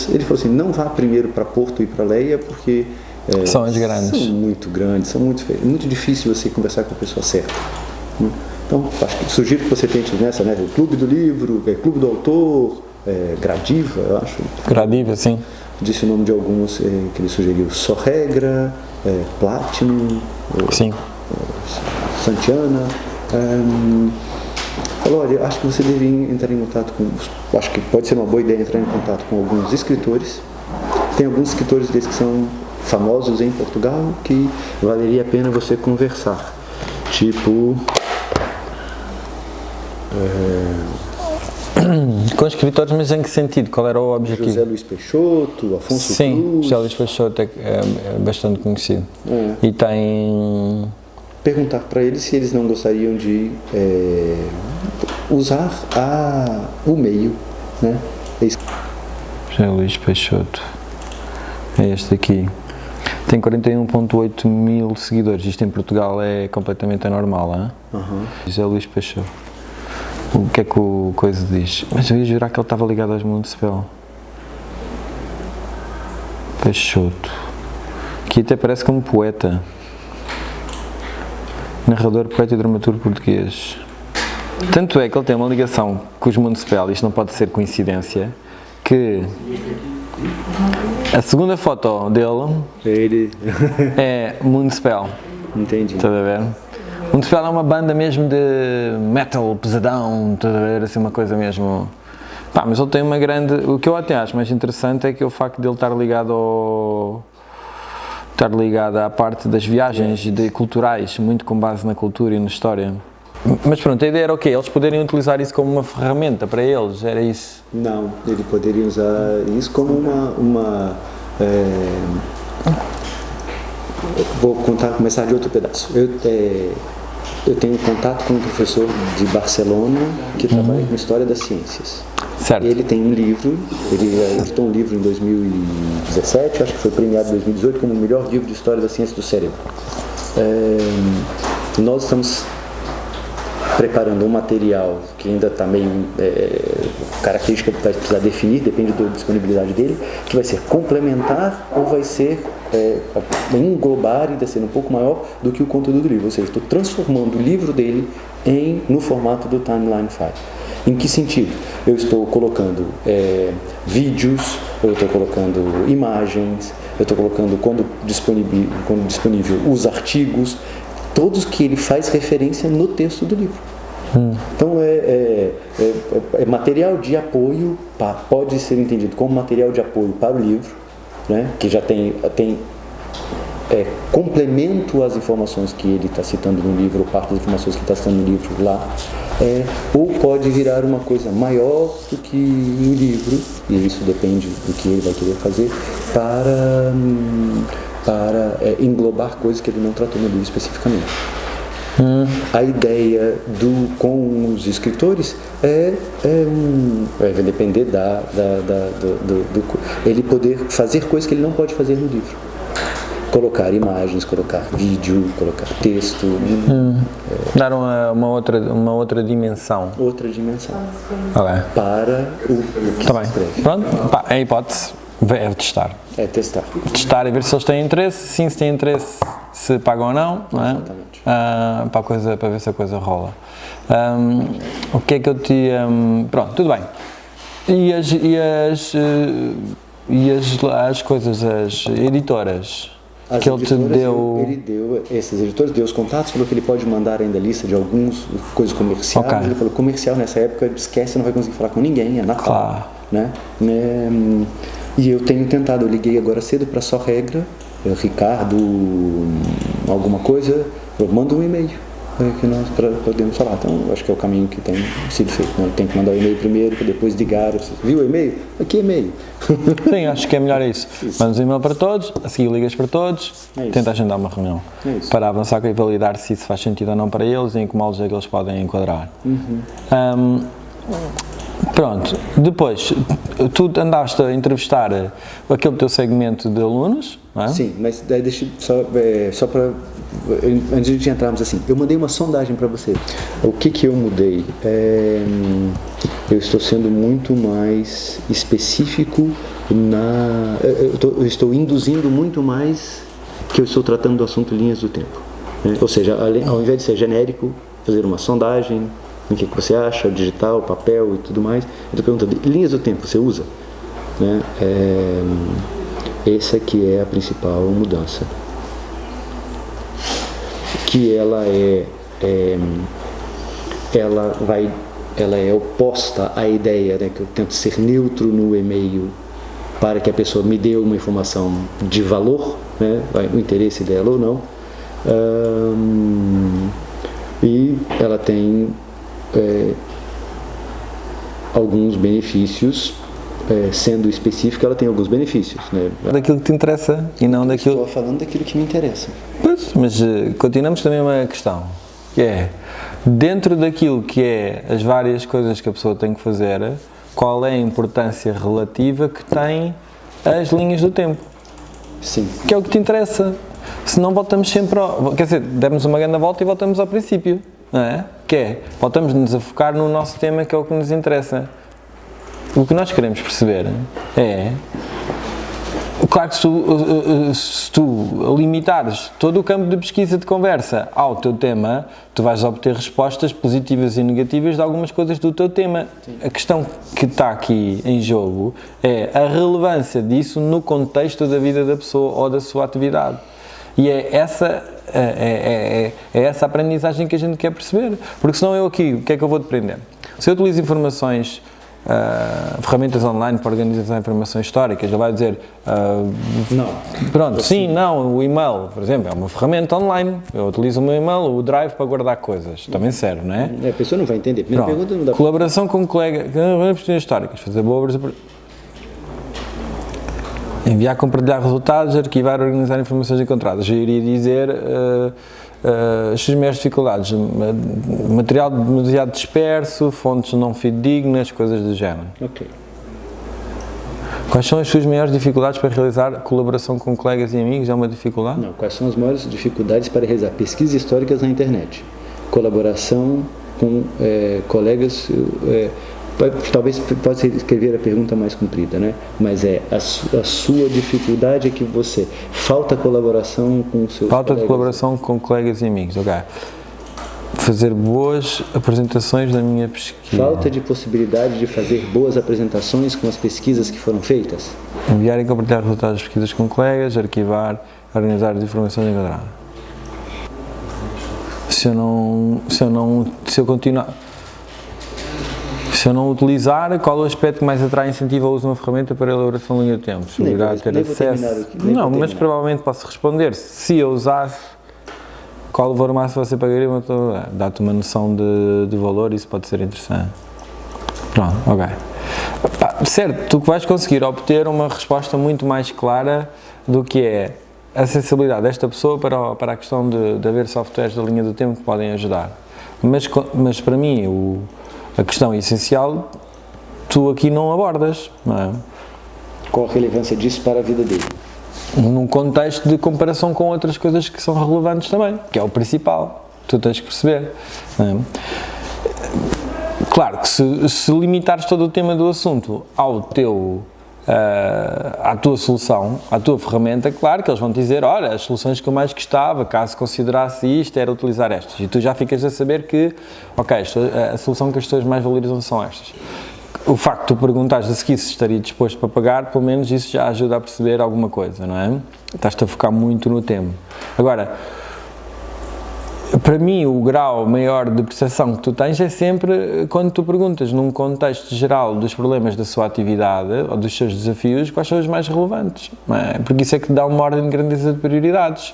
Ele falou assim, não vá primeiro para Porto e para Leia, porque são as grandes. São muito grandes, são muito difícil você conversar com a pessoa certa. Então, sugiro que você tente nessa, né? O Clube do Livro, Clube do Autor, Gradiva, eu acho. Gradiva, sim. Disse o nome de alguns que ele sugeriu, Só Regra, Platinum, sim. Santiana. Falou, olha, acho que você deveria entrar em contato com... Acho que pode ser uma boa ideia entrar em contato com alguns escritores. Tem alguns escritores desses que são famosos em Portugal que valeria a pena você conversar. Tipo... Com escritores, mas em que sentido? Qual era o objetivo? José Luís Peixoto, Afonso Cruz. Sim, José Luís Peixoto é bastante conhecido. E tem... Perguntar para eles se eles não gostariam de usar o meio, né? José Luís Peixoto é este aqui. Tem 41.8 mil seguidores. Isto em Portugal é completamente anormal, hein? José Luís Peixoto. O que é que o coisa diz? Mas eu ia jurar que ele estava ligado aos Municipal. Peixoto. Aqui até parece como poeta. Narrador, poeta e dramaturgo português. Tanto é que ele tem uma ligação com os Municipal, isto não pode ser coincidência, que a segunda foto dele é Municipal. Entendi. Estás a ver? Municipal é uma banda mesmo de metal pesadão, estás a ver? Assim, uma coisa mesmo... Pá, mas ele tem uma grande... O que eu até acho mais interessante é que o facto de ele estar ligado à parte das viagens culturais, muito com base na cultura e na história. Mas pronto, a ideia era o quê? Eles poderem utilizar isso como uma ferramenta para eles, era isso? Não, ele poderia usar isso como uma vou começar de outro pedaço. Eu tenho contato com um professor de Barcelona que trabalha com História das Ciências. Certo. Ele tem um livro, ele editou um livro em 2017, acho que foi premiado em 2018 como o melhor livro de História da Ciência do Cérebro. Nós estamos preparando um material que ainda está meio característica que vai precisar definir, depende da disponibilidade dele, que vai ser complementar ou vai ser englobar e ser um pouco maior do que o conteúdo do livro, ou seja, estou transformando o livro dele no formato do Timeline 5. Em que sentido? Eu estou colocando vídeos, eu estou colocando imagens, eu estou colocando quando disponível os artigos, todos que ele faz referência no texto do livro. Então é material de apoio, pode ser entendido como material de apoio para o livro, né, que já tem complemento às informações que ele está citando no livro, ou parte das informações que está citando no livro lá, ou pode virar uma coisa maior do que o livro, e isso depende do que ele vai querer fazer, para englobar coisas que ele não tratou no livro especificamente. A ideia com os escritores vai depender ele poder fazer coisas que ele não pode fazer no livro. Colocar imagens, colocar vídeo, colocar texto. Dar uma outra dimensão. Outra dimensão. Para o que tá bem. Pronto, a hipótese é testar. Testar. Testar e ver se eles têm interesse, sim, se têm interesse, se pagam ou não, não é? Exatamente. Para ver se a coisa rola. O que é que eu te... pronto, tudo bem. E as coisas, as editoras que ele te deu... Ele deu, esses editores deu os contatos, falou que ele pode mandar ainda a lista de alguns coisas comerciais. Okay. Ele falou, comercial nessa época, esquece, não vai conseguir falar com ninguém, é Natal. Claro. Né? E eu tenho tentado, eu liguei agora cedo para Só Regra, Ricardo, alguma coisa, eu mando um e-mail que nós podemos falar. Então, acho que é o caminho que tem sido feito. Né? Tem que mandar o e-mail primeiro, para depois ligar. Viu o e-mail? Aqui e-mail. Sim, acho que é melhor isso. Mandas um e-mail para todos, a seguir ligas para todos, tenta agendar uma reunião. Para avançar e validar se isso faz sentido ou não para eles e em que moldes é que eles podem enquadrar. Pronto, depois, tu andaste a entrevistar aquele teu segmento de alunos, não é? Sim, mas daí deixa só para antes de entrarmos assim, eu mandei uma sondagem para você. O que eu mudei? Eu estou sendo muito mais específico eu estou induzindo muito mais que eu estou tratando do assunto linhas do tempo, né? Ou seja, ao invés de ser genérico, fazer uma sondagem, o que você acha, digital, papel e tudo mais, eu estou perguntando, linhas do tempo você usa? Né? Essa que é a principal mudança, que ela é oposta à ideia, né, que eu tento ser neutro no e-mail para que a pessoa me dê uma informação de valor, né, o interesse dela ou não, e ela tem alguns benefícios. Sendo específico, ela tem alguns benefícios, né? Daquilo que te interessa e não daquilo... Estou falando daquilo que me interessa. Pois, mas continuamos também uma questão, que é, dentro daquilo que é as várias coisas que a pessoa tem que fazer, qual é a importância relativa que tem as linhas do tempo? Sim. Que é o que te interessa. Se não voltamos sempre quer dizer, demos uma grande volta e voltamos ao princípio, não é? Que é, voltamos-nos a focar no nosso tema, que é o que nos interessa. O que nós queremos perceber é, claro que se tu limitares todo o campo de pesquisa de conversa ao teu tema, tu vais obter respostas positivas e negativas de algumas coisas do teu tema. Sim. A questão que está aqui em jogo é a relevância disso no contexto da vida da pessoa ou da sua atividade. E é essa aprendizagem que a gente quer perceber. Porque senão eu aqui, o que é que eu vou depender? Se eu utilizo informações... ferramentas online para organizar informações históricas, ele vai dizer não. Pronto, sim, não, o e-mail, por exemplo, é uma ferramenta online, eu utilizo o meu e-mail, o Drive para guardar coisas, também serve, não é? A pessoa não vai entender. Primeira pergunta não dá. Colaboração com colegas, históricas, fazer boas, enviar, compartilhar resultados, arquivar, organizar informações encontradas. Eu iria dizer as maiores dificuldades, material demasiado disperso, fontes não fidedignas, coisas do género. Ok. Quais são as suas maiores dificuldades para realizar colaboração com colegas e amigos? É uma dificuldade? Não, quais são as maiores dificuldades para realizar pesquisas históricas na internet? Colaboração com colegas... talvez possa escrever a pergunta mais comprida, né? Mas a sua dificuldade é que você falta colaboração com seus falta colegas. De colaboração com colegas e amigos, ok. Fazer boas apresentações da minha pesquisa. Falta de possibilidade de fazer boas apresentações com as pesquisas que foram feitas. Enviar e compartilhar resultados das pesquisas com colegas, arquivar, organizar as informações encontradas. Se eu não utilizar, qual é o aspecto que mais atrai e incentiva o uso de uma ferramenta para a elaboração de linha de tempo? Possibilidade de ter acesso? Não, mas provavelmente posso responder. Se eu usasse, qual o valor máximo você pagaria? Dá-te uma noção de valor, isso pode ser interessante. Pronto, ok. Certo, tu vais conseguir obter uma resposta muito mais clara do que é a sensibilidade desta pessoa para a questão de haver softwares da linha do tempo que podem ajudar. Mas para mim, a questão essencial, tu aqui não abordas, não é? Qual a relevância disso para a vida dele? Num contexto de comparação com outras coisas que são relevantes também, que é o principal, tu tens que perceber. Não é? Claro que se limitares todo o tema do assunto à tua solução, à tua ferramenta, claro que eles vão te dizer, olha, as soluções que eu mais gostava, caso considerasse isto, era utilizar estas. E tu já ficas a saber que, ok, a solução que as pessoas mais valorizam são estas. O facto de tu perguntares a seguir se estaria disposto para pagar, pelo menos isso já ajuda a perceber alguma coisa, não é? Estás-te a focar muito no tema. Agora, para mim, o grau maior de percepção que tu tens é sempre quando tu perguntas num contexto geral dos problemas da sua atividade ou dos seus desafios, quais são os mais relevantes, não é? Porque isso é que te dá uma ordem de grandeza de prioridades.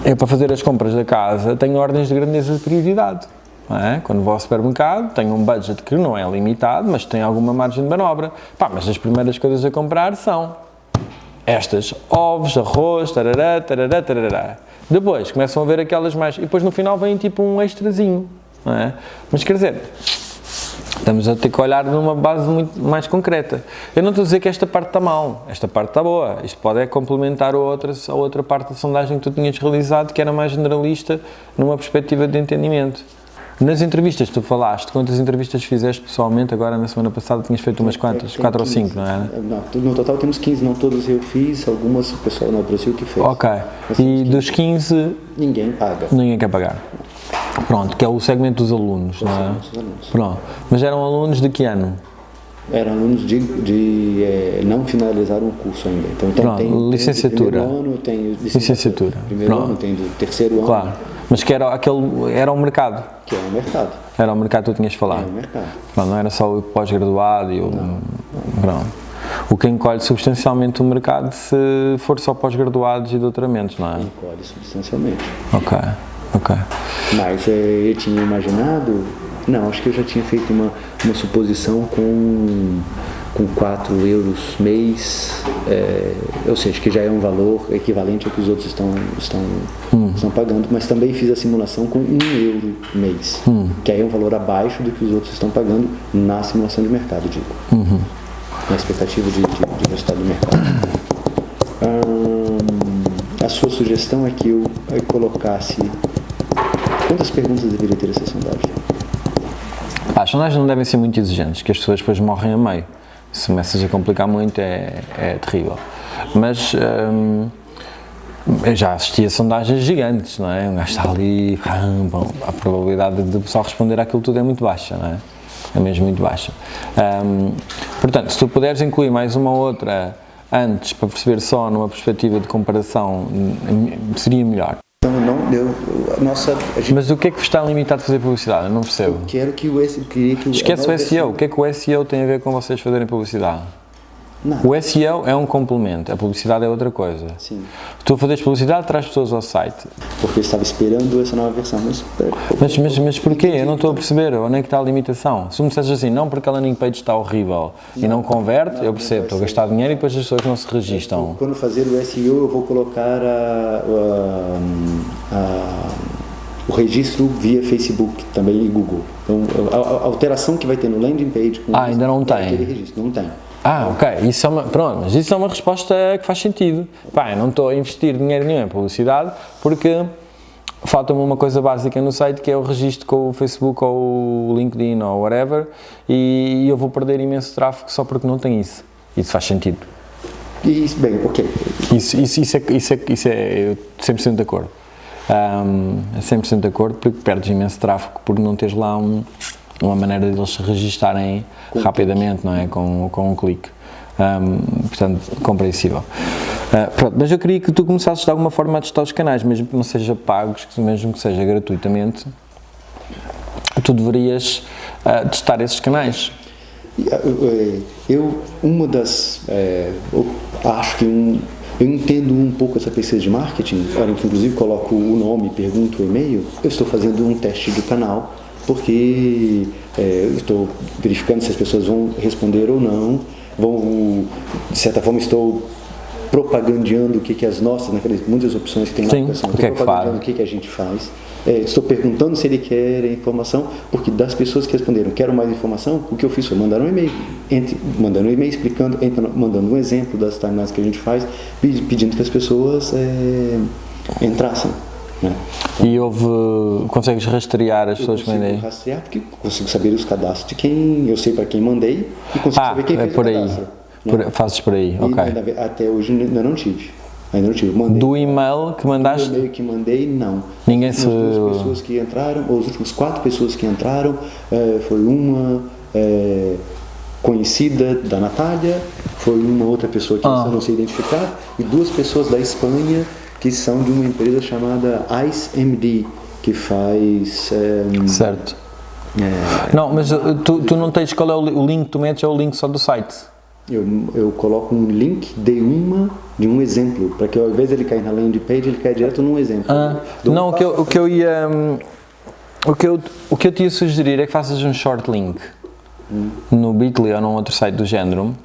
Eu, para fazer as compras da casa, tenho ordens de grandeza de prioridade, não é? Quando vou ao supermercado, tenho um budget que não é limitado, mas tem alguma margem de manobra. Mas as primeiras coisas a comprar são estas: ovos, arroz, tarará, tarará, tarará. Depois começam a ver aquelas mais... E depois no final vem tipo um extrazinho, não é? Mas quer dizer, Estamos a ter que olhar numa base muito mais concreta. Eu não estou a dizer que esta parte está mal, esta parte está boa. Isto pode complementar a outra parte da sondagem que tu tinhas realizado, que era mais generalista, numa perspectiva de entendimento. Nas entrevistas que tu falaste, quantas entrevistas fizeste pessoalmente? Agora, na semana passada, tinhas feito umas quantas? 4 ou 5, não é? Não, no total temos 15, não todas eu fiz, algumas o pessoal no Brasil que fez. Ok. E dos 15... Ninguém paga. Ninguém quer pagar. Pronto, que é o segmento dos alunos, não é? Dos alunos. Pronto. Mas eram alunos de que ano? Eram alunos de não finalizaram o curso ainda. Então Pronto, tem licenciatura. Do primeiro ano, tem Licenciatura. Primeiro Pronto. ano, tem do terceiro ano. Claro. Mas que era o mercado. Que é o mercado. Era o mercado que tu tinhas falado. É o mercado. Pronto, não era só o pós-graduado e o... Pronto. O que encolhe substancialmente o mercado se for só pós-graduados e doutoramentos, não é? Encolhe substancialmente. Ok. Mas eu tinha imaginado... Não, acho que eu já tinha feito uma suposição com 4 euros mês, ou seja, que já é um valor equivalente ao que os outros estão pagando, mas também fiz a simulação com 1 euro mês, que aí é um valor abaixo do que os outros estão pagando na simulação de mercado, digo, na expectativa de resultado do mercado. A sua sugestão é que eu colocasse... Quantas perguntas deveria ter essa sondagem? As sondagens não devem ser muito exigentes, que as pessoas depois morrem a meio. Se começas a complicar muito é terrível. Mas eu já assisti a sondagens gigantes, não é? Um gajo está ali, bom, a probabilidade de o pessoal responder àquilo tudo é muito baixa, não é? É mesmo muito baixa. Portanto, se tu puderes incluir mais uma ou outra antes, para perceber só numa perspectiva de comparação, seria melhor. Então, Mas o que é que vos está limitado a fazer publicidade? Eu não percebo. Eu quero que o SEO... Esquece o SEO. O que é que o SEO tem a ver com vocês fazerem publicidade? Nada. O SEO é um complemento, a publicidade é outra coisa. Sim. Tu a fazeres publicidade, traz pessoas ao site. Porque eu estava esperando essa nova versão, Mas porquê? Eu não estou a perceber. Onde é que está a limitação? Se me disseste assim, não porque a landing page está horrível e não converte, eu percebo, estou a gastar dinheiro e depois as pessoas não se registram. Quando fazer o SEO, eu vou colocar o registro via Facebook também e Google. Então, a alteração que vai ter no landing page... ainda não tem. Aquele registro, não tem. Ok, pronto, mas isso é uma resposta que faz sentido. Eu não estou a investir dinheiro nenhum em publicidade porque falta-me uma coisa básica no site, que é o registro com o Facebook ou o LinkedIn ou whatever, e eu vou perder imenso tráfego só porque não tem isso. Isso faz sentido. Isso, bem, ok. Isso é eu 100% de acordo. 100% de acordo, porque perdes imenso tráfego por não teres lá uma maneira de eles se registarem rapidamente, não é? Com um clique. Portanto, compreensível. Pronto, mas eu queria que tu começasses de alguma forma a testar os canais, mesmo que não seja pagos, mesmo que seja gratuitamente, tu deverias testar esses canais. Acho que eu entendo um pouco essa pesquisa de marketing, hora que inclusive coloco o nome, pergunto o e-mail, eu estou fazendo um teste do canal, porque eu estou verificando se as pessoas vão responder ou não, de certa forma estou propagandeando o que as nossas, muitas opções que tem lá, estou propagandeando o que a gente faz, estou perguntando se ele quer informação, porque das pessoas que responderam, quero mais informação, o que eu fiz foi mandar um e-mail, explicando, mandando um exemplo das timelines que a gente faz, pedindo que as pessoas entrassem. Né? E consegues rastrear as pessoas que mandei? Eu consigo rastrear porque consigo saber os cadastros de quem, eu sei para quem mandei e consigo saber quem fez o cadastro. Fazes por aí, ok. Até hoje ainda não tive. Mandei, do e-mail que mandaste? Do e-mail que mandei, não. Ninguém as últimas pessoas que entraram, ou as últimas 4 pessoas que entraram, foi uma conhecida da Natália, foi uma outra pessoa que eu não sei identificar, e 2 pessoas da Espanha que são de uma empresa chamada IceMD, que faz... certo. Não, mas tu não tens qual é o link que tu metes, é o link só do site? Eu coloco um link de um exemplo, para que ao invés de ele cair na landing page, ele caia direto num exemplo. Não, o que eu te ia sugerir é que faças um short link no Bitly ou num outro site do género,